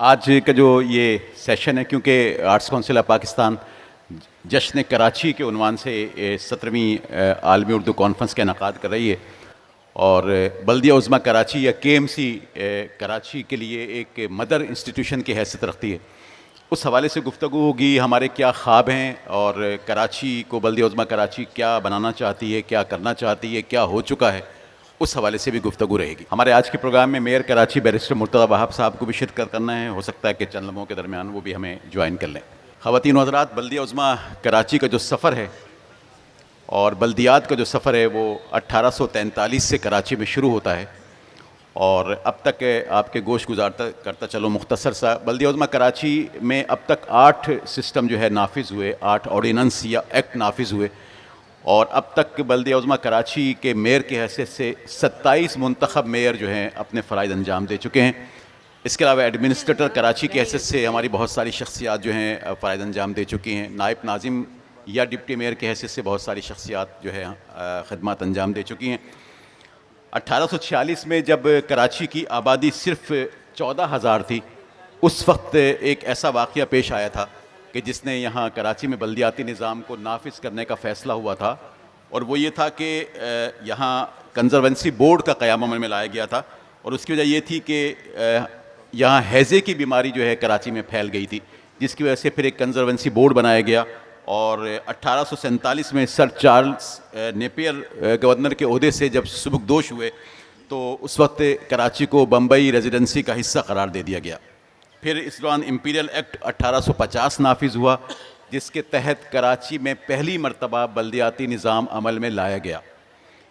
آج کا جو یہ سیشن ہے، کیونکہ آرٹس کونسل آف پاکستان جشن کراچی کے عنوان سے 17ویں عالمی اردو کانفرنس کا انعقاد کر رہی ہے، اور بلدیہ عظمیٰ کراچی یا کے ایم سی کراچی کے لیے ایک مدر انسٹیٹیوشن کی حیثیت رکھتی ہے۔ اس حوالے سے گفتگو ہوگی، ہمارے کیا خواب ہیں اور کراچی کو بلدیہ عظمیٰ کراچی کیا بنانا چاہتی ہے، کیا کرنا چاہتی ہے، کیا ہو چکا ہے، اس حوالے سے بھی گفتگو رہے گی۔ ہمارے آج کے پروگرام میں میئر کراچی بیرسٹر مرتضیٰ وہاب صاحب کو بھی شرکت کرنا ہے، ہو سکتا ہے کہ چند لمحوں کے درمیان وہ بھی ہمیں جوائن کر لیں۔ خواتین و حضرات، بلدیہ عظمیٰ کراچی کا جو سفر ہے اور بلدیات کا جو سفر ہے وہ 1843 سے کراچی میں شروع ہوتا ہے، اور اب تک آپ کے گوش گزار کرتا چلو مختصر سا۔ بلدیہ عظمیٰ کراچی میں اب تک 8 سسٹم جو ہے نافذ ہوئے، 8 آرڈیننس یا ایکٹ نافذ ہوئے، اور اب تک بلدیہ عظمیٰ کراچی کے میئر کی حیثیت سے 27 منتخب میئر جو ہیں اپنے فرائض انجام دے چکے ہیں۔ اس کے علاوہ ایڈمنسٹریٹر کراچی کی حیثیت سے ہماری بہت ساری شخصیات جو ہیں فرائض انجام دے چکی ہیں۔ نائب ناظم یا ڈپٹی میئر کی حیثیت سے بہت ساری شخصیات جو ہے خدمات انجام دے چکی ہیں۔ 1846 میں جب کراچی کی آبادی صرف 14,000 تھی، اس وقت ایک ایسا واقعہ پیش آیا تھا کہ جس نے یہاں کراچی میں بلدیاتی نظام کو نافذ کرنے کا فیصلہ ہوا تھا، اور وہ یہ تھا کہ یہاں کنزرونسی بورڈ کا قیام عمل میں لایا گیا تھا، اور اس کی وجہ یہ تھی کہ یہاں ہیضے کی بیماری جو ہے کراچی میں پھیل گئی تھی، جس کی وجہ سے پھر ایک کنزرونسی بورڈ بنایا گیا، اور 1847 میں سر چارلز نیپیئر گورنر کے عہدے سے جب سبکدوش ہوئے تو اس وقت کراچی کو بمبئی ریزیڈنسی کا حصہ قرار دے دیا گیا۔ پھر اس دوران امپیریل ایکٹ 1850 نافذ ہوا، جس کے تحت کراچی میں پہلی مرتبہ بلدیاتی نظام عمل میں لایا گیا۔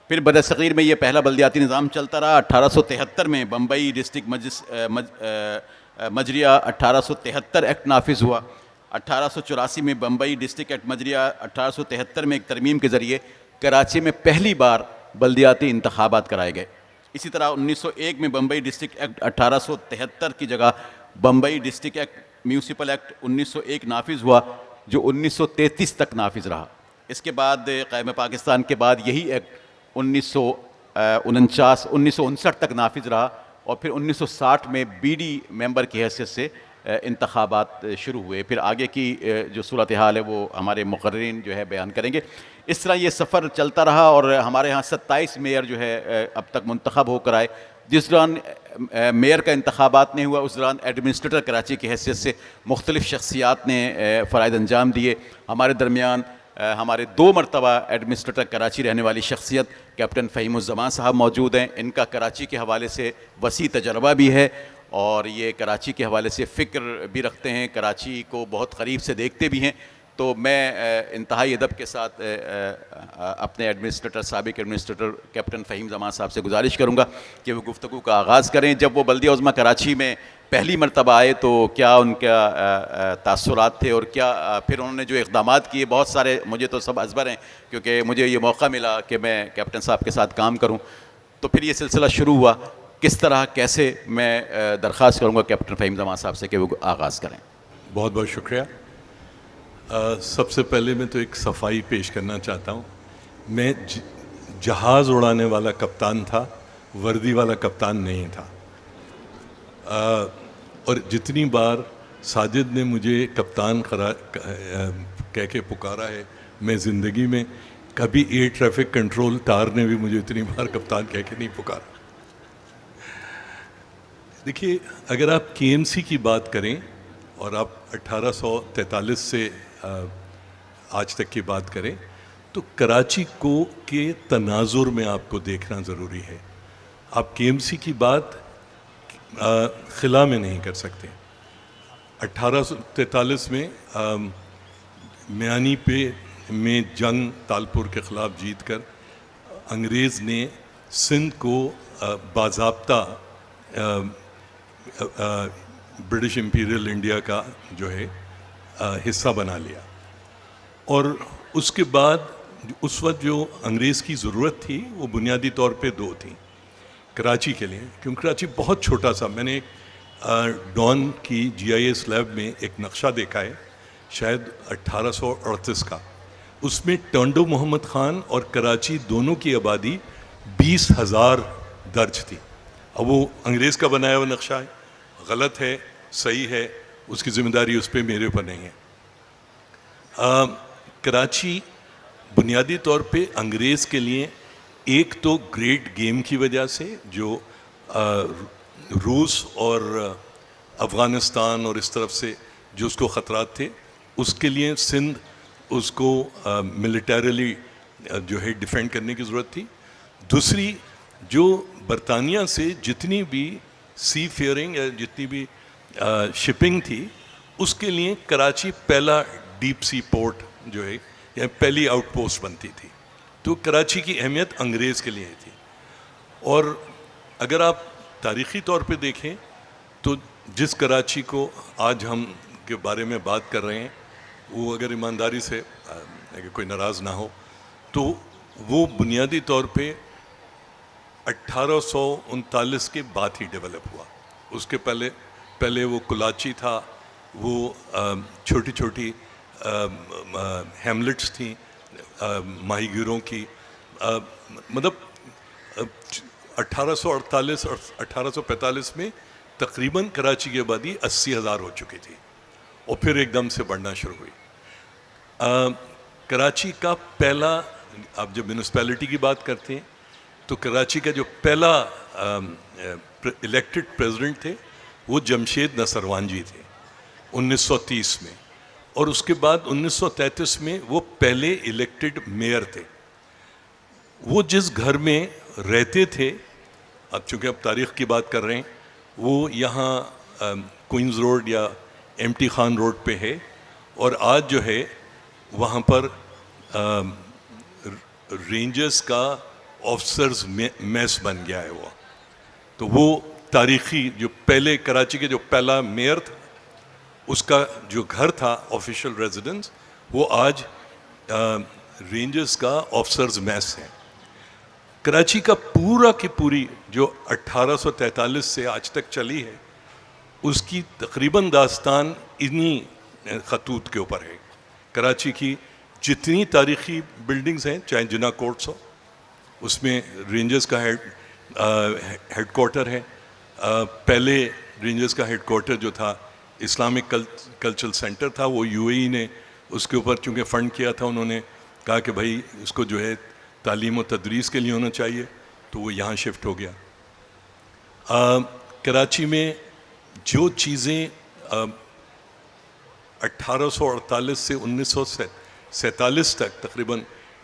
پھر برصغیر میں یہ پہلا بلدیاتی نظام چلتا رہا۔ 1873 میں بمبئی ڈسٹرکٹ مجریہ 1873 ایکٹ نافذ ہوا۔ 1884 میں بمبئی ڈسٹرکٹ ایکٹ مجریہ 1873 میں ایک ترمیم کے ذریعے کراچی میں پہلی بار بلدیاتی انتخابات کرائے گئے۔ اسی طرح 1901 میں بمبئی ڈسٹرکٹ ایکٹ 1873 کی جگہ Bombay district act municipal act 1901 نافذ ہوا، جو 1933 تک نافذ رہا۔ اس کے بعد قائم پاکستان کے بعد یہی ایکٹ 1959 تک نافذ رہا، اور پھر 1960 میں بی ڈی ممبر کی حیثیت سے انتخابات شروع ہوئے۔ پھر آگے کی جو صورتحال ہے وہ ہمارے مقررین جو ہے بیان کریں گے۔ اس طرح یہ سفر چلتا رہا، اور ہمارے ہاں 27 میئر جو ہے اب تک منتخب ہو کر آئے۔ جس دوران میئر کا انتخابات نہیں ہوا، اس دوران ایڈمنسٹریٹر کراچی کی حیثیت سے مختلف شخصیات نے فرائض انجام دیے۔ ہمارے درمیان ہمارے 2 مرتبہ ایڈمنسٹریٹر کراچی رہنے والی شخصیت کیپٹن فہیم الزمان صاحب موجود ہیں۔ ان کا کراچی کے حوالے سے وسیع تجربہ بھی ہے، اور یہ کراچی کے حوالے سے فکر بھی رکھتے ہیں، کراچی کو بہت قریب سے دیکھتے بھی ہیں۔ تو میں انتہائی ادب کے ساتھ اپنے ایڈمنسٹریٹر، سابق ایڈمنسٹریٹر کیپٹن فہیم زمان صاحب سے گزارش کروں گا کہ وہ گفتگو کا آغاز کریں۔ جب وہ بلدیہ عظمیٰ کراچی میں پہلی مرتبہ آئے تو کیا ان کا تاثرات تھے، اور کیا پھر انہوں نے جو اقدامات کیے، بہت سارے مجھے تو سب ازبر ہیں کیونکہ مجھے یہ موقع ملا کہ میں کیپٹن صاحب کے ساتھ کام کروں۔ تو پھر یہ سلسلہ شروع ہوا، کس طرح کیسے، میں درخواست کروں گا کیپٹن فہیم زمان صاحب سے کہ وہ آغاز کریں۔ بہت بہت شکریہ۔ سب سے پہلے میں تو ایک صفائی پیش کرنا چاہتا ہوں۔ میں جہاز اڑانے والا کپتان تھا، وردی والا کپتان نہیں تھا۔ اور جتنی بار ساجد نے مجھے کپتان کہہ کے پکارا ہے میں زندگی میں، کبھی ایئر ٹریفک کنٹرول ٹار نے بھی مجھے اتنی بار کپتان کہہ کے نہیں پکارا۔ دیکھیے، اگر آپ کے ایم سی کی بات کریں اور آپ 1843 سے آج تک کی بات کریں تو کراچی کو کے تناظر میں آپ کو دیکھنا ضروری ہے۔ آپ کے ایم سی کی بات خلا میں نہیں کر سکتے۔ 1843 میں میانی پہ میں جنگ تالپور کے خلاف جیت کر انگریز نے سندھ کو باضابطہ برٹش امپیریل انڈیا کا جو ہے حصہ بنا لیا، اور اس کے بعد اس وقت جو انگریز کی ضرورت تھی وہ بنیادی طور پہ 2 تھیں کراچی کے لیے، کیونکہ کراچی بہت چھوٹا سا، میں نے ڈان کی جی آئی ایس لیب میں ایک نقشہ دیکھا ہے شاید 1838 کا، اس میں ٹانڈو محمد خان اور کراچی دونوں کی آبادی 20,000 درج تھی۔ اب وہ انگریز کا بنایا ہوا نقشہ ہے، غلط ہے، صحیح ہے اس کی ذمہ داری اس پہ میرے اوپر نہیں ہے. کراچی بنیادی طور پہ انگریز کے لیے ایک تو گریٹ گیم کی وجہ سے جو روس اور افغانستان اور اس طرف سے جو اس کو خطرات تھے اس کے لیے سندھ اس کو ملیٹریلی جو ہے ڈیفینڈ کرنے کی ضرورت تھی. دوسری جو برطانیہ سے جتنی بھی سی فیئرنگ یا جتنی بھی شپنگ تھی اس کے لیے کراچی پہلا ڈیپ سی پورٹ جو ہے یا پہلی آؤٹ پوسٹ بنتی تھی. تو کراچی کی اہمیت انگریز کے لیے تھی. اور اگر آپ تاریخی طور پہ دیکھیں تو جس کراچی کو آج ہم کے بارے میں بات کر رہے ہیں وہ اگر ایمانداری سے اگر کوئی ناراض نہ ہو تو وہ بنیادی طور پہ 1839 کے بعد ہی ڈیولپ ہوا. اس کے پہلے وہ کلاچی تھا, وہ چھوٹی چھوٹی ہیملٹس تھیں ماہی گیروں کی. مطلب 1848 اور 1845 میں تقریباً کراچی کی آبادی 80,000 ہو چکی تھی اور پھر ایک دم سے بڑھنا شروع ہوئی. کراچی کا پہلا, آپ جب میونسپیلٹی کی بات کرتے ہیں تو کراچی کا جو پہلا الیکٹڈ پریزیڈنٹ تھے وہ جمشید نصروان جی تھے 1930 میں, اور اس کے بعد 1933 میں وہ پہلے الیکٹڈ میئر تھے. وہ جس گھر میں رہتے تھے, اب چونکہ اب تاریخ کی بات کر رہے ہیں, وہ یہاں کوئنز روڈ یا ایم ٹی خان روڈ پہ ہے, اور آج جو ہے وہاں پر رینجرز کا آفسرز میس بن گیا ہے وہ. تو وہ تاریخی جو پہلے کراچی کے جو پہلا میئر تھا اس کا جو گھر تھا آفیشیل ریزیڈنس وہ آج رینجرز کا آفسرز میس ہے. کراچی کا پورا کی پوری جو 1843 سے آج تک چلی ہے اس کی تقریباً داستان انہی خطوط کے اوپر ہے. کراچی کی جتنی تاریخی بلڈنگز ہیں, چاہے جنا کوٹس ہو, اس میں رینجرز کا ہیڈ کوارٹر ہے. پہلے رینجرز کا ہیڈ کوارٹر جو تھا اسلامک کلچرل سینٹر تھا, وہ یو اے ای نے اس کے اوپر چونکہ فنڈ کیا تھا, انہوں نے کہا کہ بھائی اس کو جو ہے تعلیم و تدریس کے لیے ہونا چاہیے, تو وہ یہاں شفٹ ہو گیا. کراچی میں جو چیزیں 1848 سے 1947 تک تقریباً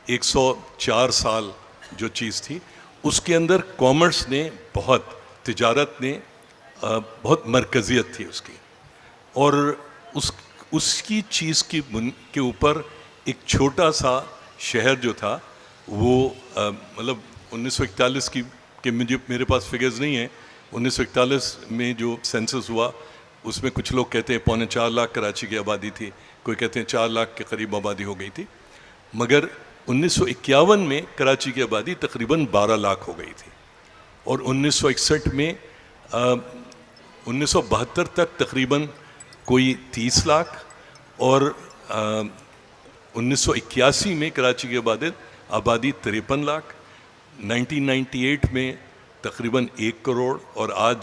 104 سال جو چیز تھی, اس کے اندر کامرس نے بہت, تجارت نے بہت مرکزیت تھی اس کی, اور اس کی چیز کے اوپر ایک چھوٹا سا شہر جو تھا وہ مطلب 1941 کی کہ میرے پاس فگرز نہیں ہیں, 1941 میں جو سینسس ہوا اس میں کچھ لوگ کہتے ہیں 4.25 لاکھ کراچی کی آبادی تھی, کوئی کہتے ہیں 4 لاکھ کے قریب آبادی ہو گئی تھی, مگر 1951 میں کراچی کی آبادی تقریباً 12 لاکھ ہو گئی تھی, اور 1961 میں 1972 تک تقریباً کوئی 30 لاکھ, اور 1981 میں کراچی کی آبادی 53 لاکھ, 1998 میں تقریباً 1 کروڑ, اور آج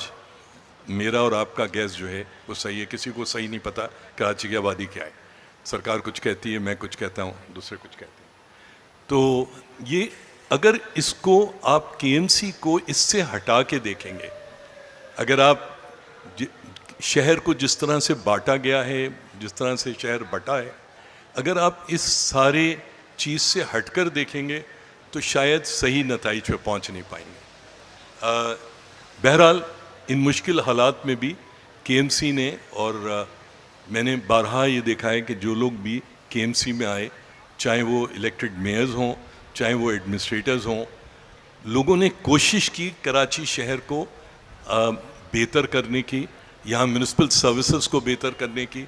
میرا اور آپ کا گیس جو ہے وہ صحیح ہے, کسی کو صحیح نہیں پتہ کراچی کی آبادی کیا ہے. سرکار کچھ کہتی ہے, میں کچھ کہتا ہوں, دوسرے کچھ کہتے ہیں. تو یہ اگر اس کو آپ کے ایم سی کو اس سے ہٹا کے دیکھیں گے, اگر آپ شہر کو جس طرح سے بانٹا گیا ہے, جس طرح سے شہر بٹا ہے, اگر آپ اس سارے چیز سے ہٹ کر دیکھیں گے تو شاید صحیح نتائج پہ پہنچ نہیں پائیں گے. بہرحال ان مشکل حالات میں بھی کے ایم سی نے, اور میں نے بارہا یہ دیکھا ہے کہ جو لوگ بھی کے ایم سی میں آئے, چاہے وہ الیکٹڈ میئرز ہوں, چاہے وہ ایڈمنسٹریٹرز ہوں, لوگوں نے کوشش کی کراچی شہر کو بہتر کرنے کی, یہاں میونسپل سروسز کو بہتر کرنے کی,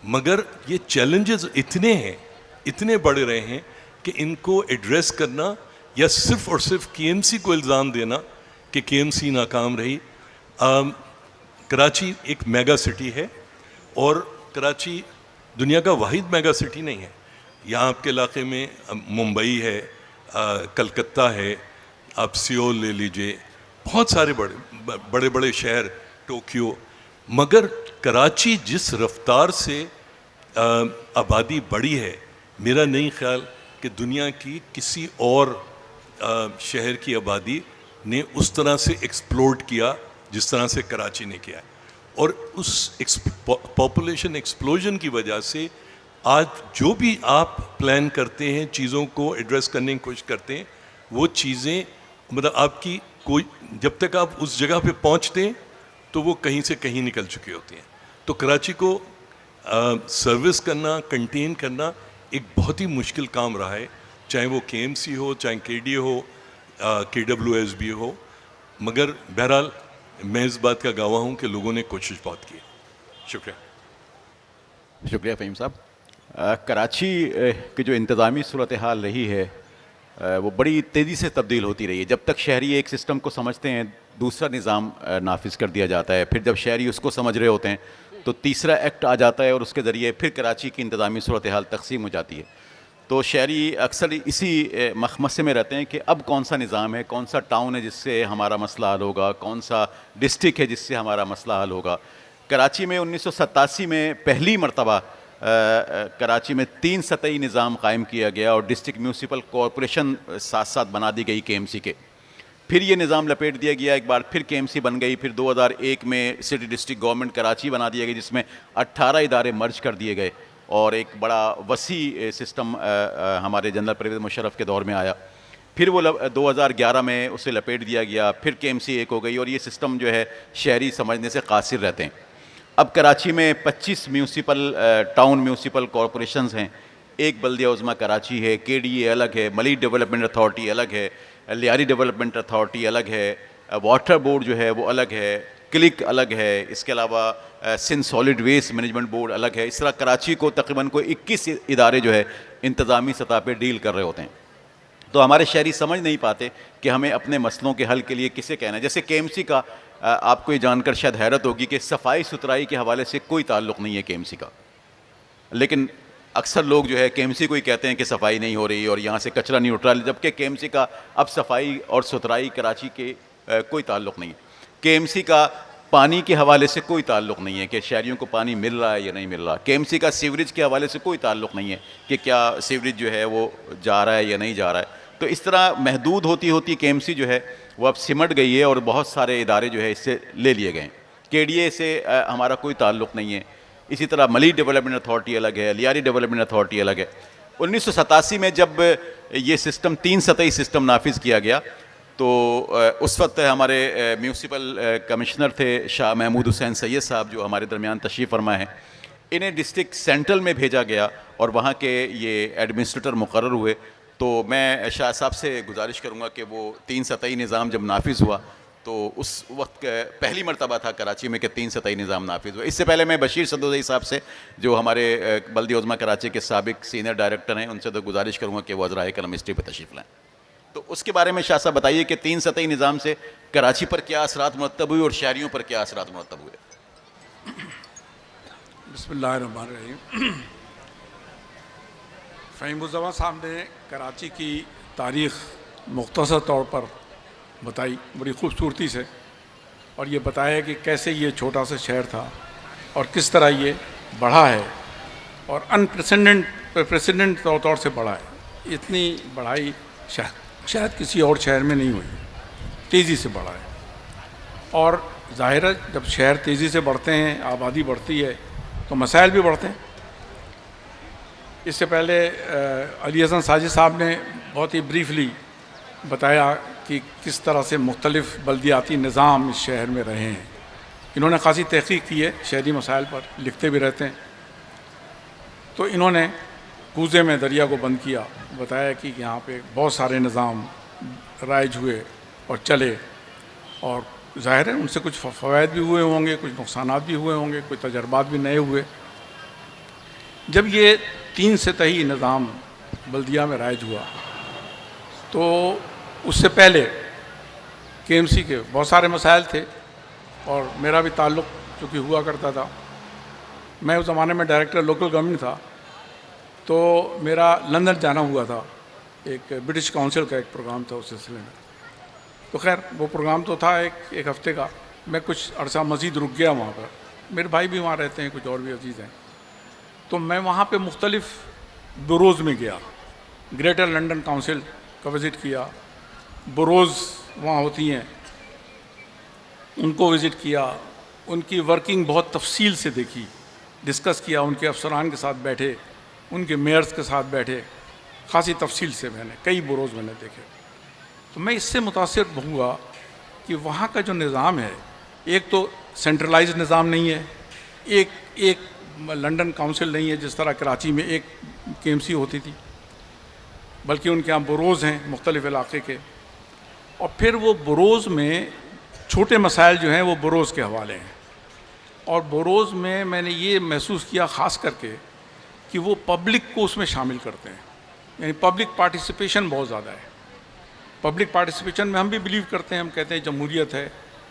مگر یہ چیلنجز اتنے ہیں, اتنے بڑھ رہے ہیں کہ ان کو ایڈریس کرنا یا صرف اور صرف کے ایم سی کو الزام دینا کہ کے ایم سی ناکام رہی. کراچی ایک میگا سٹی ہے, اور کراچی دنیا کا واحد میگا سٹی نہیں ہے. یہاں آپ کے علاقے میں ممبئی ہے, کلکتہ ہے, آپ سیول لے لیجئے, بہت سارے بڑے بڑے شہر, ٹوکیو, مگر کراچی جس رفتار سے آبادی بڑھی ہے، میرا نہیں خیال کہ دنیا کی کسی اور شہر کی آبادی نے اس طرح سے ایکسپلوڈ کیا جس طرح سے کراچی نے کیا ہے. اور اس پاپولیشن ایکسپلوژن کی وجہ سے آج جو بھی آپ پلان کرتے ہیں، چیزوں کو ایڈریس کرنے کی کوشش کرتے ہیں، وہ چیزیں مطلب آپ کی کوئی جب تک آپ اس جگہ پہ پہنچتے ہیں تو وہ کہیں سے کہیں نکل چکے ہوتے ہیں. تو کراچی کو سروس کرنا، کنٹین کرنا ایک بہت ہی مشکل کام رہا ہے، چاہے وہ کے ایم سی ہو، چاہے کے ڈی اے ہو، کے ڈبلیو ایس بی ہو. مگر بہرحال میں اس بات کا گواہ ہوں کہ لوگوں نے کوشش بہت کی. شکریہ فہیم صاحب. کراچی کی جو انتظامی صورتحال رہی ہے وہ بڑی تیزی سے تبدیل ہوتی رہی ہے. جب تک شہری ایک سسٹم کو سمجھتے ہیں دوسرا نظام نافذ کر دیا جاتا ہے، پھر جب شہری اس کو سمجھ رہے ہوتے ہیں تو تیسرا ایکٹ آ جاتا ہے اور اس کے ذریعے پھر کراچی کی انتظامی صورتحال تقسیم ہو جاتی ہے. تو شہری اکثر اسی مخمصے میں رہتے ہیں کہ اب کون سا نظام ہے، کون سا ٹاؤن ہے جس سے ہمارا مسئلہ حل ہوگا، کون سا ڈسٹرکٹ ہے جس سے ہمارا مسئلہ حل ہوگا. کراچی میں 1987 میں پہلی مرتبہ کراچی میں 3 سطحی نظام قائم کیا گیا اور ڈسٹرکٹ میونسپل کارپوریشن ساتھ ساتھ بنا دی گئی کے ایم سی کے. پھر یہ نظام لپیٹ دیا گیا، ایک بار پھر کے ایم سی بن گئی. پھر 2001 میں سٹی ڈسٹرکٹ گورنمنٹ کراچی بنا دیا گیا جس میں 18 ادارے مرج کر دیے گئے اور ایک بڑا وسیع سسٹم ہمارے جنرل پرویز مشرف کے دور میں آیا. پھر وہ 2011 میں اسے لپیٹ دیا گیا، پھر کے ایم سی ایک ہو گئی اور یہ سسٹم جو ہے شہری سمجھنے سے قاصر رہتے ہیں. اب کراچی میں 25 میونسپل ٹاؤن میونسپل کارپوریشنز ہیں. ایک بلدیہ عظمیٰ کراچی ہے، کے ڈی اے الگ ہے، ملیٹ ڈیولپمنٹ اتھارٹی الگ ہے، لیاری ڈیولپمنٹ اتھارٹی الگ ہے، واٹر بورڈ جو ہے وہ الگ ہے، کلک الگ ہے، اس کے علاوہ Sindh solid waste management board الگ ہے. اس طرح کراچی کو تقریباً کوئی 21 ادارے جو ہے انتظامی سطح پہ ڈیل کر رہے ہوتے ہیں. تو ہمارے شہری سمجھ نہیں پاتے کہ ہمیں اپنے مسئلوں کے حل کے لیے کسے کہنا ہے. جیسے کے ایم سی کا آپ کو یہ جان کر شاید حیرت ہوگی کہ صفائی ستھرائی کے حوالے سے کوئی تعلق نہیں ہے کے ایم سی کا، لیکن اکثر لوگ جو ہے کے ایم سی کو ہی کہتے ہیں کہ صفائی نہیں ہو رہی اور یہاں سے کچرا نہیں اٹھ رہا، جبکہ کے ایم سی کا اب صفائی اور ستھرائی کراچی کے کوئی تعلق نہیں ہے. کے ایم سی کا پانی کے حوالے سے کوئی تعلق نہیں ہے کہ شہریوں کو پانی مل رہا ہے یا نہیں مل رہا. کے ایم سی کا سیوریج کے حوالے سے کوئی تعلق نہیں ہے کہ کیا سیوریج جو ہے وہ جا رہا ہے یا نہیں جا رہا ہے. تو اس طرح محدود ہوتی ہوتی کے ایم سی جو ہے وہ اب سمٹ گئی ہے اور بہت سارے ادارے جو ہے اس سے لے لیے گئے ہیں. کے ڈی اے سے ہمارا کوئی تعلق نہیں ہے. اسی طرح ملیٹ ڈیولپمنٹ اتھارٹی الگ ہے، لیاری ڈیولپمنٹ اتھارٹی الگ ہے. 1987 میں جب یہ سسٹم 3 سطحی سسٹم نافذ کیا گیا تو اس وقت ہمارے میونسپل کمشنر تھے شاہ محمود حسین سید صاحب جو ہمارے درمیان تشریف فرما ہیں. انہیں ڈسٹرکٹ سینٹرل میں بھیجا گیا اور وہاں کے یہ ایڈمنسٹریٹر مقرر ہوئے. تو میں شاہ صاحب سے گزارش کروں گا کہ وہ 3 سطحی نظام جب نافذ ہوا تو اس وقت پہلی مرتبہ تھا کراچی میں کہ 3 سطحی نظام نافذ ہوا. اس سے پہلے میں بشیر صدوزئی صاحب سے جو ہمارے بلدیہ عظمیٰ کراچی کے سابق سینئر ڈائریکٹر ہیں ان سے تو گزارش کروں گا کہ وہ عذرائے کرم ہسٹری پہ تشریف لائیں. تو اس کے بارے میں شاہ صاحب بتائیے کہ 3 سطحی نظام سے کراچی پر کیا اثرات مرتب ہوئے اور شہریوں پر کیا اثرات مرتب ہوئے. بسم اللہ الرحمن الرحیم. فہیم الزمان صاحب نے کراچی کی تاریخ مختصر طور پر بتائی بڑی خوبصورتی سے اور یہ بتایا کہ کیسے یہ چھوٹا سا شہر تھا اور کس طرح یہ بڑھا ہے اور پریسیڈنٹ طور سے بڑھا ہے. اتنی بڑھائی شاید کسی اور شہر میں نہیں ہوئی، تیزی سے بڑھا ہے. اور ظاہر ہے جب شہر تیزی سے بڑھتے ہیں، آبادی بڑھتی ہے تو مسائل بھی بڑھتے ہیں. اس سے پہلے علی حسن ساجد صاحب نے بہت ہی بریفلی بتایا کہ کس طرح سے مختلف بلدیاتی نظام اس شہر میں رہے ہیں. انہوں نے خاصی تحقیق کی ہے شہری مسائل پر، لکھتے بھی رہتے ہیں. تو انہوں نے کوزے میں دریا کو بند کیا، بتایا کہ یہاں پہ بہت سارے نظام رائج ہوئے اور چلے اور ظاہر ہے ان سے کچھ فوائد بھی ہوئے ہوں گے، کچھ نقصانات بھی ہوئے ہوں گے، کچھ تجربات بھی نئے ہوئے. جب یہ 3 سطحی نظام بلدیہ میں رائج ہوا تو اس سے پہلے کے ایم سی کے بہت سارے مسائل تھے اور میرا بھی تعلق چونکہ ہوا کرتا تھا. میں اس زمانے میں ڈائریکٹر لوکل گورنمنٹ تھا تو میرا لندن جانا ہوا تھا. ایک برٹش کونسل کا ایک پروگرام تھا اس سلسلے میں. تو خیر وہ پروگرام تو تھا ایک ہفتے کا. میں کچھ عرصہ مزید رک گیا وہاں پر میرے بھائی بھی وہاں رہتے ہیں, کچھ اور بھی عزیز ہیں. تو میں وہاں پہ مختلف بروز میں گیا, گریٹر لنڈن کاؤنسل کا وزٹ کیا, بروز وہاں ہوتی ہیں ان کو وزٹ کیا, ان کی ورکنگ بہت تفصیل سے دیکھی, ڈسکس کیا, ان کے افسران کے ساتھ بیٹھے, ان کے میئرز کے ساتھ بیٹھے, خاصی تفصیل سے میں نے کئی بروز میں نے دیکھے. تو میں اس سے متاثر ہوا کہ وہاں کا جو نظام ہے, ایک تو سینٹرلائزڈ نظام نہیں ہے, ایک لنڈن کاؤنسل نہیں ہے جس طرح کراچی میں ایک KMC ہوتی تھی, بلکہ ان کے یہاں بروز ہیں مختلف علاقے کے. اور پھر وہ بروز میں چھوٹے مسائل جو ہیں وہ بروز کے حوالے ہیں. اور بروز میں نے یہ محسوس کیا خاص کر کے کہ وہ پبلک کو اس میں شامل کرتے ہیں, یعنی پبلک پارٹیسپیشن بہت زیادہ ہے. پبلک پارٹیسپیشن میں ہم بھی بلیو کرتے ہیں, ہم کہتے ہیں جمہوریت ہے,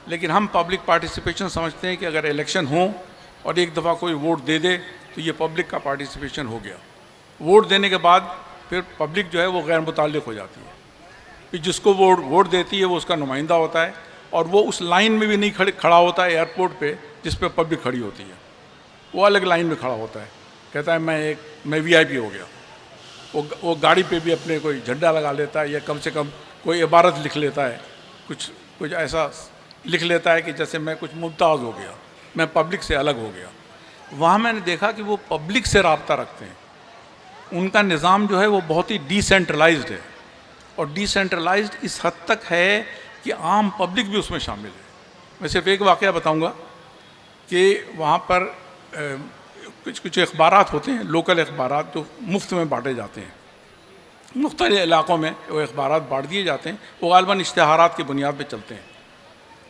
لیکن ہم پبلک پارٹیسپیشن سمجھتے ہیں کہ اگر الیکشن ہوں اور ایک دفعہ کوئی ووٹ دے دے تو یہ پبلک کا پارٹیسپیشن ہو گیا. ووٹ دینے کے بعد پھر پبلک جو ہے وہ غیر متعلق ہو جاتی ہے, پھر جس کو ووٹ دیتی ہے وہ اس کا نمائندہ ہوتا ہے, اور وہ اس لائن میں بھی نہیں کھڑا ہوتا ہے ایئرپورٹ پہ جس پہ پبلک کھڑی ہوتی ہے, وہ الگ لائن میں کھڑا ہوتا ہے, کہتا ہے میں VIP ہو گیا. وہ گاڑی پہ بھی اپنے کوئی جھنڈا لگا لیتا ہے, یا کم سے کم کوئی عبارت لکھ لیتا ہے, کچھ ایسا لکھ لیتا ہے کہ جیسے میں کچھ ممتاز ہو گیا, میں پبلک سے الگ ہو گیا. وہاں میں نے دیکھا کہ وہ پبلک سے رابطہ رکھتے ہیں. ان کا نظام جو ہے وہ بہت ہی ڈی سینٹرلائزڈ ہے, اور ڈی سینٹرلائزڈ اس حد تک ہے کہ عام پبلک بھی اس میں شامل ہے. میں صرف ایک واقعہ بتاؤں گا کہ وہاں پر کچھ اخبارات ہوتے ہیں, لوکل اخبارات جو مفت میں بانٹے جاتے ہیں, مختلف علاقوں میں وہ اخبارات بانٹ دیے جاتے ہیں, وہ غالباً اشتہارات کی بنیاد پہ چلتے ہیں.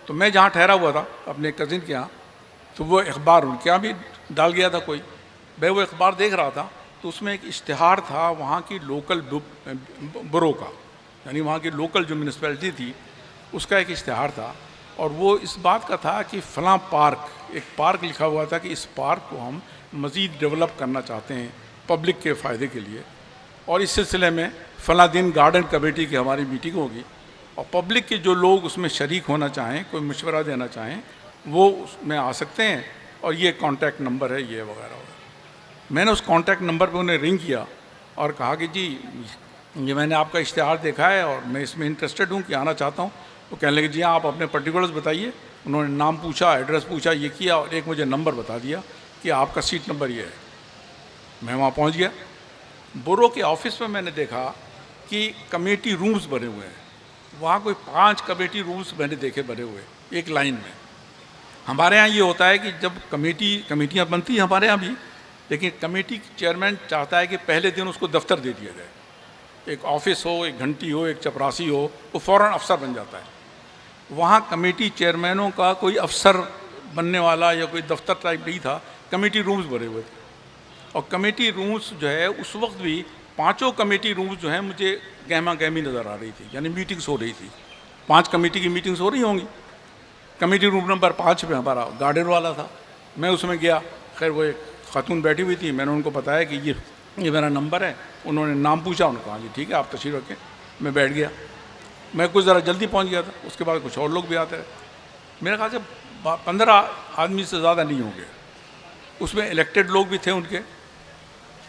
تو میں جہاں ٹھہرا ہوا تھا اپنے کزن کے یہاں, تو وہ اخبار ان کے یہاں بھی ڈال گیا تھا کوئی, میں وہ اخبار دیکھ رہا تھا, تو اس میں ایک اشتہار تھا وہاں کی لوکل برو کا, یعنی وہاں کی لوکل جو میونسپلٹی تھی اس کا ایک اشتہار تھا, اور وہ اس بات کا تھا کہ فلاں پارک, ایک پارک لکھا ہوا تھا کہ اس پارک کو ہم مزید ڈیولپ کرنا چاہتے ہیں پبلک کے فائدے کے لیے, اور اس سلسلے میں فلاں دن گارڈن کمیٹی کی ہماری میٹنگ ہوگی, اور پبلک کے جو لوگ اس میں شریک ہونا چاہیں, کوئی مشورہ دینا چاہیں, وہ اس میں آ سکتے ہیں, اور یہ کانٹیکٹ نمبر ہے یہ وغیرہ وغیرہ. میں نے اس کانٹیکٹ نمبر پہ انہیں رنگ کیا اور کہا کہ جی یہ میں نے آپ کا اشتہار دیکھا ہے اور میں اس میں انٹرسٹڈ ہوں کہ آنا چاہتا ہوں. وہ کہنے لگے جی ہاں آپ اپنے پرٹیکولرز بتائیے. انہوں نے نام پوچھا, ایڈریس پوچھا, یہ کیا, اور ایک مجھے نمبر بتا دیا کہ آپ کا سیٹ نمبر یہ ہے. میں وہاں پہنچ گیا. برو کے آفس میں نے دیکھا کہ کمیٹی رومز بنے ہوئے ہیں. وہاں کوئی 5 کمیٹی رومز میں نے دیکھے بنے ہوئے ایک لائن میں. ہمارے ہاں یہ ہوتا ہے کہ جب کمیٹیاں بنتی ہیں ہمارے ہاں بھی, لیکن کمیٹی چیئرمین چاہتا ہے کہ پہلے دن اس کو دفتر دے دیا جائے. ایک آفس ہو, ایک گھنٹی ہو, ایک چپراسی ہو, وہ فوراً افسر بن جاتا ہے. وہاں کمیٹی چیئرمینوں کا کوئی افسر بننے والا یا کوئی دفتر ٹائپ نہیں تھا, کمیٹی رومز بنے ہوئے تھے. اور کمیٹی رومز جو ہے اس وقت بھی 5 کمیٹی رومز جو ہیں مجھے گہما گہمی نظر آ رہی تھی, یعنی میٹنگز ہو رہی تھی. 5 کمیٹی کی میٹنگز ہو رہی ہوں گی. کمیٹی روم نمبر 5 پہ ہمارا گارڈن والا تھا. میں اس میں گیا, خیر وہ ایک خاتون بیٹھی ہوئی تھی, میں نے ان کو بتایا کہ یہ میرا نمبر ہے. انہوں نے نام پوچھا, انہوں نے کہا جی ٹھیک ہے آپ تشریف رکھیں. میں بیٹھ گیا. میں کچھ ذرا جلدی پہنچ گیا تھا, اس کے بعد کچھ اور لوگ بھی آتے رہے. میرے خیال سے 15 آدمی سے زیادہ نہیں ہوں گے. اس میں الیکٹڈ لوگ بھی تھے ان کے,